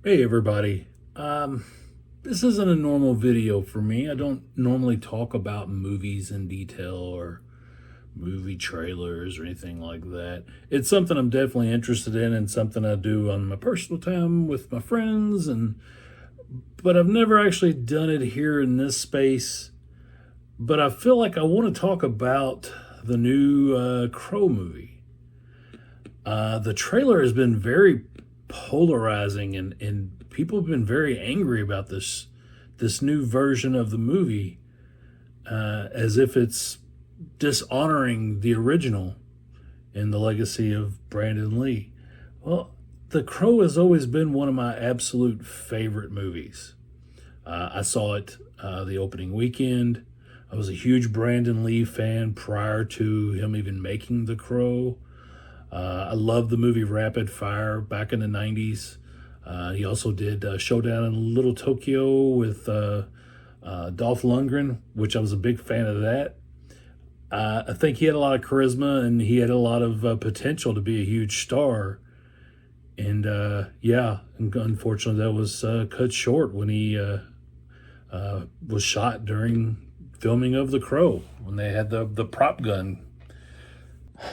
Hey everybody. This isn't a normal video for me. I don't normally talk about movies in detail or movie trailers or anything like that. It's something I'm definitely interested in and something I do on my personal time with my friends but I've never actually done it here in this space. But I feel like I want to talk about the new Crow movie. The trailer has been very polarizing and people have been very angry about this new version of the movie, as if it's dishonoring the original and the legacy of Brandon Lee. Well, The Crow has always been one of my absolute favorite movies. I saw it the opening weekend. I was a huge Brandon Lee fan prior to him even making The Crow. I love the movie Rapid Fire back in the 90s. He also did Showdown in Little Tokyo with Dolph Lundgren, which I was a big fan of that. I think he had a lot of charisma and he had a lot of potential to be a huge star. And unfortunately, that was cut short when he was shot during filming of The Crow, when they had the prop gun.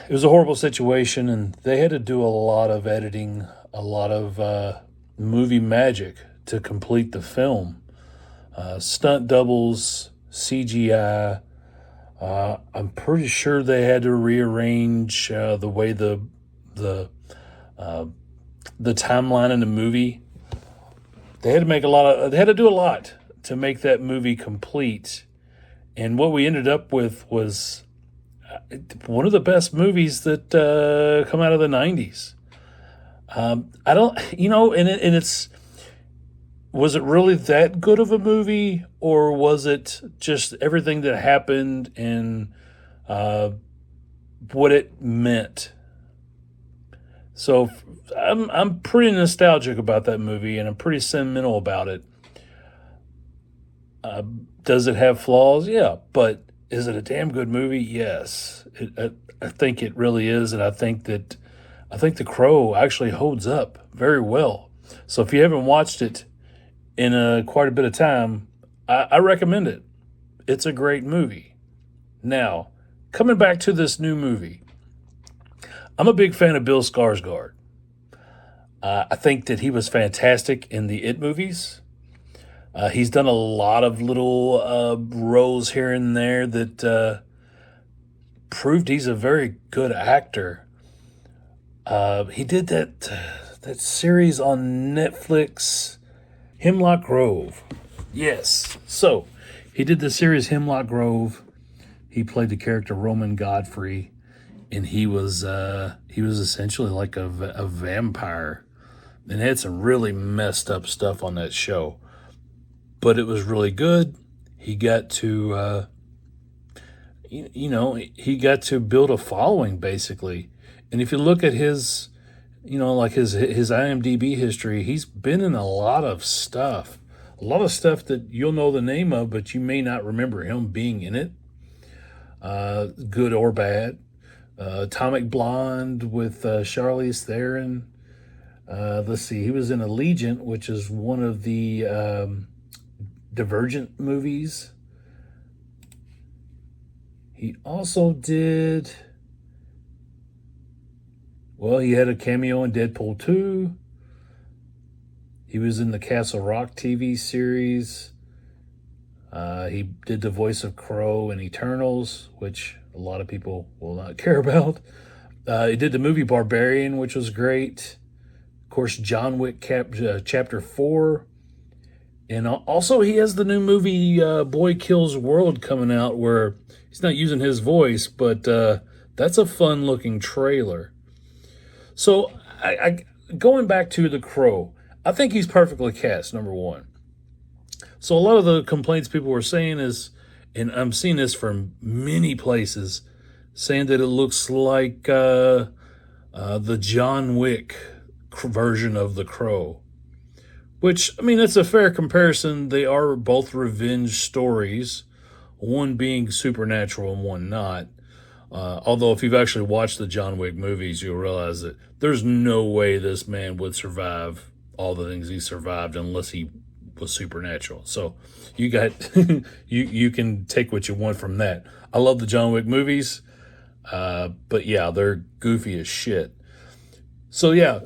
It was a horrible situation, and they had to do a lot of editing, a lot of movie magic to complete the film. Stunt doubles, CGI. I'm pretty sure they had to rearrange the way the timeline in the movie. They had to make they had to do a lot to make that movie complete. And what we ended up with was one of the best movies that come out of the 90s. I don't, was it really that good of a movie, or was it just everything that happened and what it meant? So I'm pretty nostalgic about that movie, and I'm pretty sentimental about it. Does it have flaws? Yeah, but is it a damn good movie? Yes, I think it really is, and I think The Crow actually holds up very well. So if you haven't watched it in quite a bit of time, I recommend it. It's a great movie. Now, coming back to this new movie, I'm a big fan of Bill Skarsgård. I think that he was fantastic in the It movies. He's done a lot of little roles here and there that proved he's a very good actor. He did that series on Netflix, Hemlock Grove. Yes. So he did the series Hemlock Grove. He played the character Roman Godfrey, and he was essentially like a vampire, and had some really messed up stuff on that show. But it was really good. He got to, he got to build a following, basically. And if you look at his, his IMDb history, he's been in a lot of stuff. A lot of stuff that you'll know the name of, but you may not remember him being in it, good or bad. Atomic Blonde with Charlize Theron. Let's see, he was in Allegiant, which is one of the Divergent movies. He also did, he had a cameo in Deadpool 2. He was in the Castle Rock TV series. He did the voice of Crow in Eternals, which a lot of people will not care about. He did the movie Barbarian, which was great. Of course, John Wick Chapter 4. And also he has the new movie Boy Kills World coming out, where he's not using his voice, but that's a fun-looking trailer. So going back to The Crow, I think he's perfectly cast, number one. So a lot of the complaints people were saying is, and I'm seeing this from many places, saying that it looks like the John Wick version of The Crow. Which, it's a fair comparison. They are both revenge stories, one being supernatural and one not. Although if you've actually watched the John Wick movies, you'll realize that there's no way this man would survive all the things he survived unless he was supernatural. So you got you can take what you want from that. I love the John Wick movies, but yeah, they're goofy as shit. So yeah,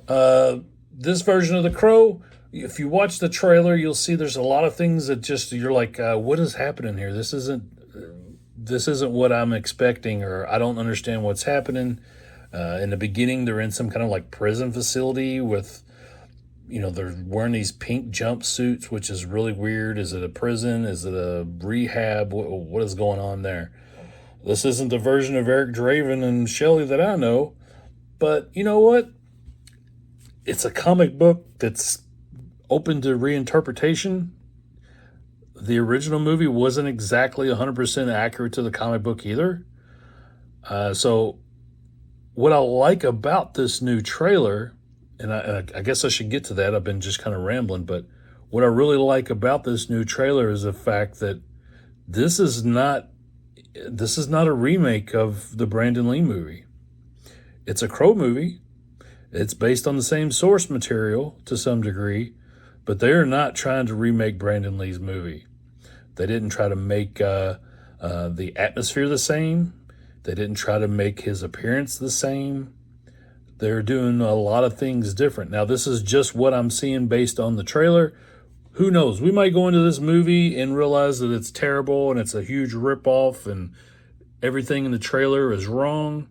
this version of The Crow, if you watch the trailer, you'll see there's a lot of things that just you're like, what is happening here? This isn't what I'm expecting, or I don't understand what's happening. In the beginning, they're in some kind of like prison facility with, they're wearing these pink jumpsuits, which is really weird. Is it a prison? Is it a rehab? What is going on there? This isn't the version of Eric Draven and Shelley that I know, but you know what? It's a comic book that's open to reinterpretation. The original movie wasn't exactly 100% accurate to the comic book either. So what I like about this new trailer, and I guess I should get to that. I've been just kind of rambling, but what I really like about this new trailer is the fact that this is not a remake of the Brandon Lee movie. It's a Crow movie. It's based on the same source material to some degree, but they're not trying to remake Brandon Lee's movie. They didn't try to make the atmosphere the same. They didn't try to make his appearance the same. They're doing a lot of things different. Now, this is just what I'm seeing based on the trailer. Who knows? We might go into this movie and realize that it's terrible and it's a huge ripoff and everything in the trailer is wrong.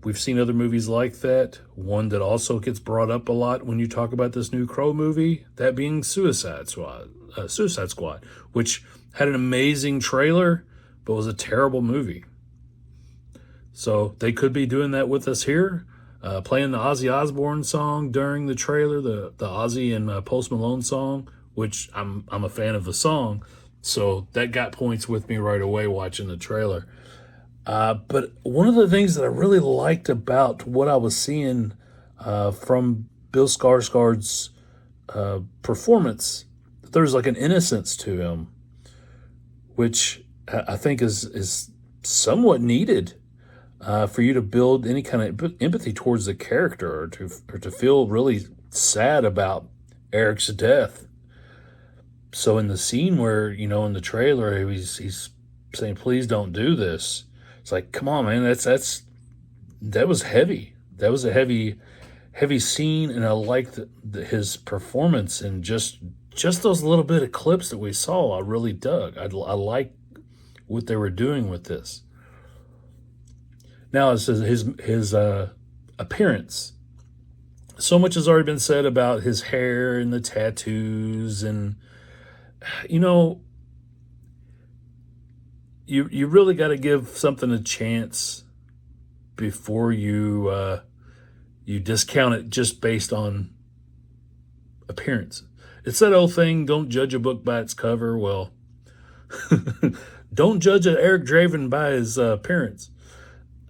We've seen other movies like that. One that also gets brought up a lot when you talk about this new Crow movie, that being Suicide Squad, which had an amazing trailer, but was a terrible movie. So they could be doing that with us here, playing the Ozzy Osbourne song during the trailer, the Ozzy and Post Malone song, which I'm a fan of the song. So that got points with me right away watching the trailer. But one of the things that I really liked about what I was seeing from Bill Skarsgård's performance, there's like an innocence to him, which I think is somewhat needed for you to build any kind of empathy towards the character, or to feel really sad about Eric's death. So in the scene where, in the trailer, he's saying, "Please don't do this." It's like, come on, man, that was heavy. That was a heavy scene, and I liked his performance, and just those little bit of clips that we saw, I really dug. I like what they were doing with this. Now, as his appearance, so much has already been said about his hair and the tattoos, and You really got to give something a chance before you discount it just based on appearance. It's that old thing, don't judge a book by its cover. Well, don't judge an Eric Draven by his appearance.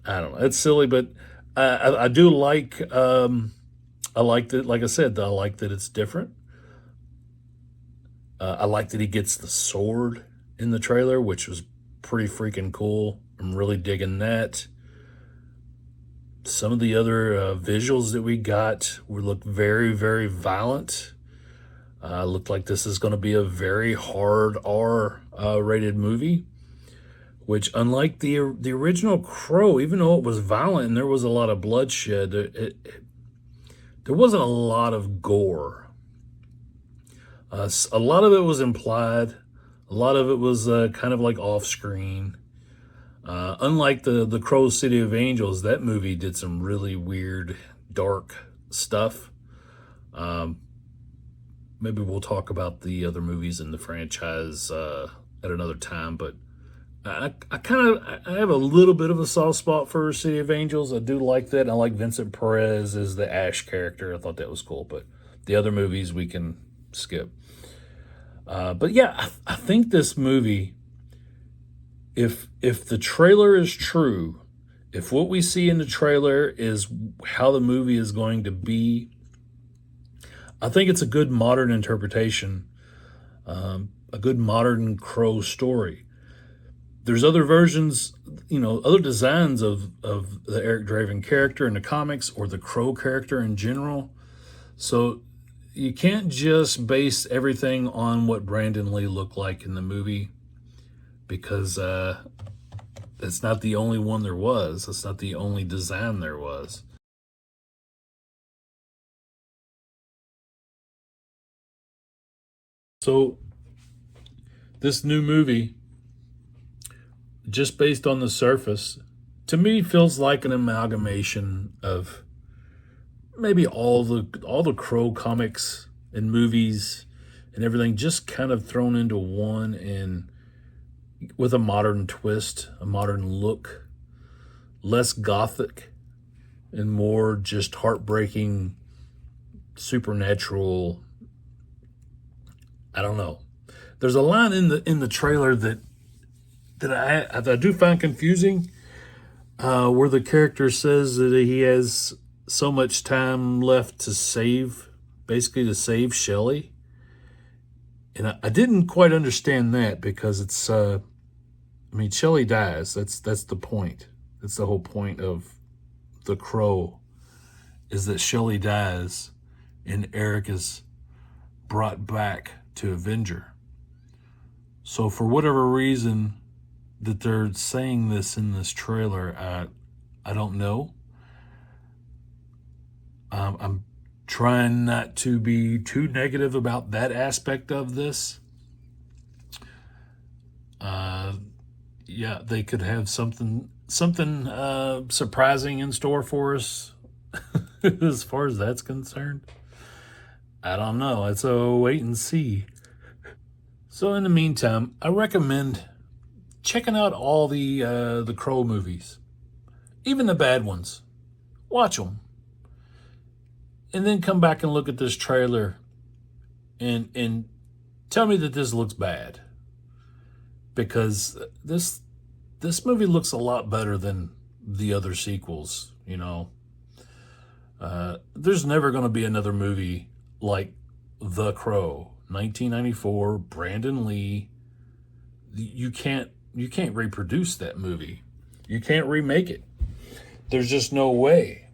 I don't know. It's silly, but I do like, I like that, like I said, I like that it's different. I like that he gets the sword in the trailer, which was pretty freaking cool. I'm really digging that. Some of the other visuals that we got look very, very violent. Looked like this is going to be a very hard R rated movie, which, unlike the original Crow, even though it was violent and there was a lot of bloodshed, there wasn't a lot of gore. A lot of it was implied. A lot of it was kind of like off-screen. Unlike the Crow City of Angels, that movie did some really weird, dark stuff. Maybe we'll talk about the other movies in the franchise at another time, but I have a little bit of a soft spot for City of Angels. I do like that. I like Vincent Perez as the Ash character. I thought that was cool, but the other movies we can skip. But yeah, I think this movie, if the trailer is true, if what we see in the trailer is how the movie is going to be, I think it's a good modern interpretation, a good modern Crow story. There's other versions, other designs of the Eric Draven character in the comics, or the Crow character in general. So, you can't just base everything on what Brandon Lee looked like in the movie, because it's not the only one there was. It's not the only design there was. So this new movie, just based on the surface, to me feels like an amalgamation of maybe all the Crow comics and movies and everything, just kind of thrown into one, and with a modern twist, a modern look, less gothic and more just heartbreaking, supernatural. I don't know. There's a line in the trailer that I do find confusing, where the character says that he has so much time left to save, basically to save Shelley. And I didn't quite understand that, because it's, I mean, Shelley dies. That's the point. That's the whole point of The Crow, is that Shelley dies and Eric is brought back to avenge her. So for whatever reason that they're saying this in this trailer, I don't know. I'm trying not to be too negative about that aspect of this. Yeah, they could have something surprising in store for us as far as that's concerned. I don't know. It's a wait and see. So in the meantime, I recommend checking out all the Crow movies, even the bad ones. Watch them, and then come back and look at this trailer, and tell me that this looks bad, because this movie looks a lot better than the other sequels. You know, there's never going to be another movie like The Crow, 1994, Brandon Lee. You can't reproduce that movie. You can't remake it. There's just no way.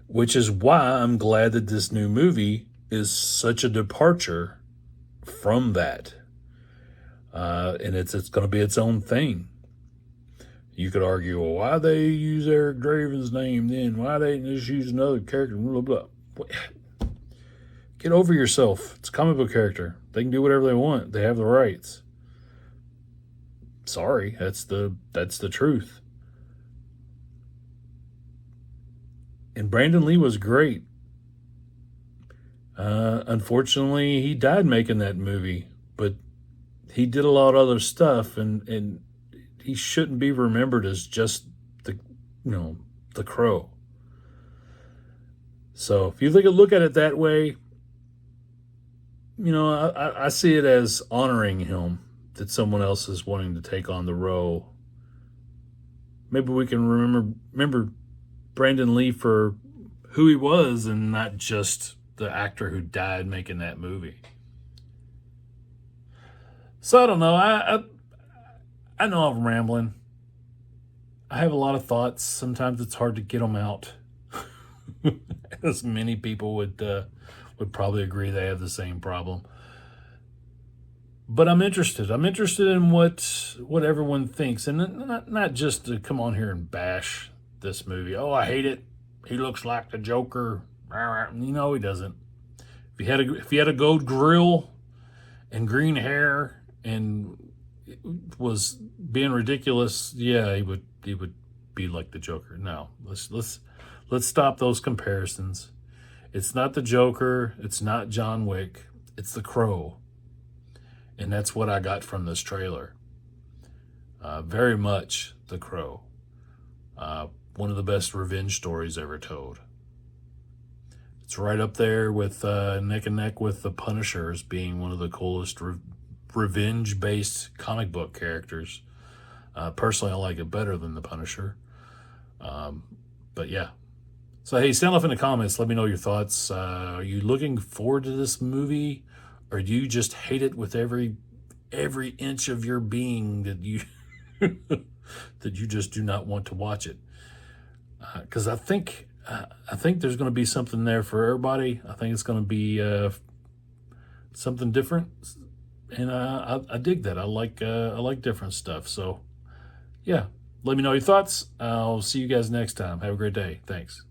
Which is why I'm glad that this new movie is such a departure from that. And it's going to be its own thing. You could argue, well, why they use Eric Draven's name then? Why they just use another character? Blah, blah, blah. Get over yourself. It's a comic book character. They can do whatever they want. They have the rights. Sorry, that's the truth. And Brandon Lee was great. Unfortunately, he died making that movie, but he did a lot of other stuff, and he shouldn't be remembered as just the Crow. So if you look at it that way, I see it as honoring him, that someone else is wanting to take on the role. Maybe we can remember Brandon Lee for who he was, and not just the actor who died making that movie. So I don't know. I know I'm rambling. I have a lot of thoughts. Sometimes it's hard to get them out. As many people would probably agree, they have the same problem. But I'm interested. I'm interested in what everyone thinks, and not just to come on here and bash this movie. Oh, I hate it. He looks like the Joker. He doesn't. If he had a gold grill and green hair and was being ridiculous, yeah, he would be like the Joker. No, let's stop those comparisons. It's not the Joker. It's not John Wick. It's the Crow. And that's what I got from this trailer. Very much the Crow. One of the best revenge stories ever told. It's right up there with neck and neck with the Punisher as being one of the coolest revenge-based comic book characters. Personally, I like it better than the Punisher. But yeah. So hey, sound off in the comments. Let me know your thoughts. Are you looking forward to this movie, or do you just hate it with every inch of your being, that you that you just do not want to watch it? Because I think there's going to be something there for everybody. I think it's going to be something different, and I dig that. I like different stuff. So yeah, let me know your thoughts. I'll see you guys next time. Have a great day. Thanks.